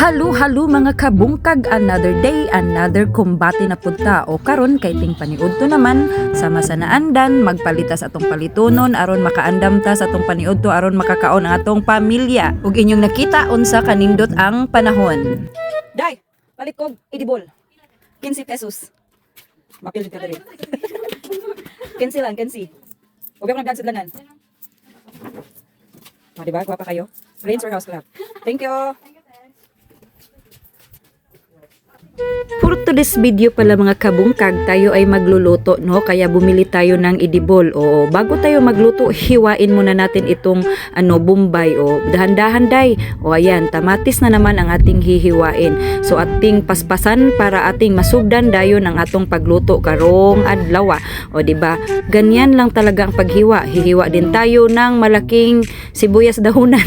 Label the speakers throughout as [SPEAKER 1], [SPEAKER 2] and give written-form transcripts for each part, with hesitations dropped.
[SPEAKER 1] Halo mga kabungkag, another day, another kumbati na punta. O karon kay ting paniudto naman sama sa naandan magpalitas atong palitonon aron makaandam ta sa atong paniudto aron makakaon ang atong pamilya. Ug inyong nakita unsa kanindot ang panahon. Day, palit ko idibol. 15 pesos. Mapil ka diri. 15 lang, 15. Ug ako nagdansad lanan. Diba? Guwapa kayo? Rains or House Club. Thank you. For today's video pala mga kabungkag, tayo ay magluluto, no? Kaya bumili tayo ng idibol. O bago tayo magluto, hiwain muna natin itong bombay. O dahan-dahan day. O ayan, tamatis na naman ang ating hihiwain. So ating paspasan para ating masugdan dayon ang atong pagluto karong adlaw. O di ba? Ganyan lang talaga ang paghiwa. Hihiwa din tayo ng malaking sibuyas dahunan.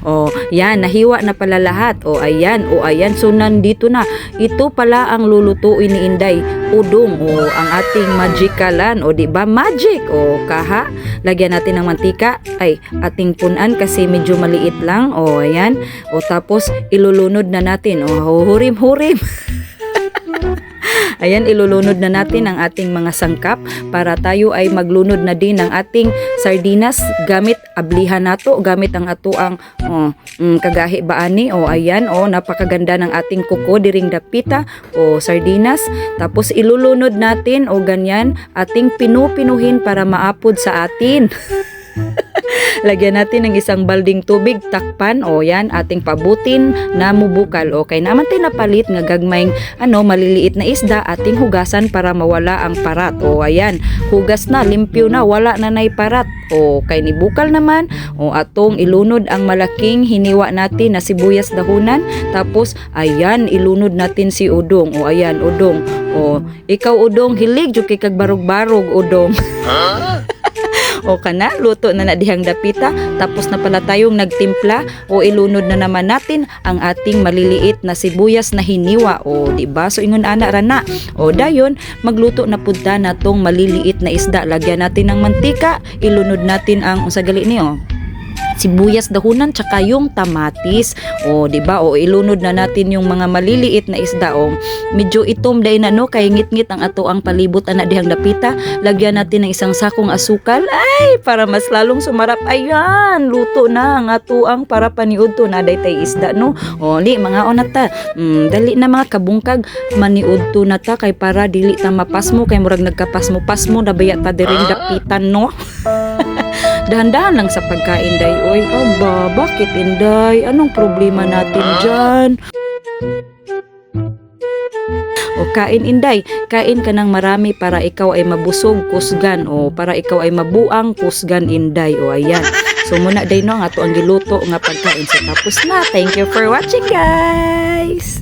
[SPEAKER 1] O, yan, nahiwa na pala lahat. O, ayan. So, nandito na. Ito pala ang lulutuin ni Inday. Udong. O, ang ating magikalan. O, diba? Magic. O, kaha. Lagyan natin ng mantika. Ay, ating punan kasi medyo maliit lang. O, ayan. O, tapos, ilulunod na natin. O, hurim-hurim. Ayan, ilulunod na natin ang ating mga sangkap para tayo ay maglunod na din ng ating sardinas gamit ablihan nato, gamit ang ato ang kagahi baani. O ayan, napakaganda ng ating kuko diring dapita o sardinas. Tapos ilulunod natin o ganyan ating pinupinuhin para maapod sa atin. Lagyan natin ng isang balding tubig, takpan, o yan, ating pabutin na mubukal. Okay, naman tayo napalit nga gagmayng maliliit na isda, ating hugasan para mawala ang parat. O ayan, hugas na, limpyo na, wala na nay parat. O kay ni bukal naman, o atong ilunod ang malaking hiniwa natin na sibuyas dahunan. Tapos, ayan, ilunod natin si udong. O ayan, udong. O, ikaw udong, hilig, jud kay kag barog-barog, udong. O kana, luto na dihang dapita. Tapos na pala tayong nagtimpla. O ilunod na naman natin ang ating maliliit na sibuyas na hiniwa. O diba? So ingon ana rana. O dayon, magluto na punta na tong maliliit na isda. Lagyan natin ng mantika. Ilunod natin ang usagali niyo. Sibuyas dahunan tsaka yung tamatis. O diba? O ilunod na natin yung mga maliliit na isda. O medyo itom day na kay ngit-ngit ang ato ang palibot ana dihang dapita. Lagyan natin ng isang sakong asukal. Ay, para mas lalong sumarap. Ayan, luto na ang ato ang para paniudto na day tay isda no. O li mga onata. Dali na mga kabungkag maniudto na ta kay para dili ta mapasmo kay murag nagkapasmo-pasmo na baya ta diring dapitan no. Dahan-dahan lang sa pagkain, day. Oy, aba, bakit, Inday? Anong problema natin dyan? O kain, Inday. Kain ka ng marami para ikaw ay mabusog, kusgan. O para ikaw ay mabuang, kusgan, Inday. O ayan. So muna, day no, nga to ang giluto nga pagkain. So tapos na. Thank you for watching, guys!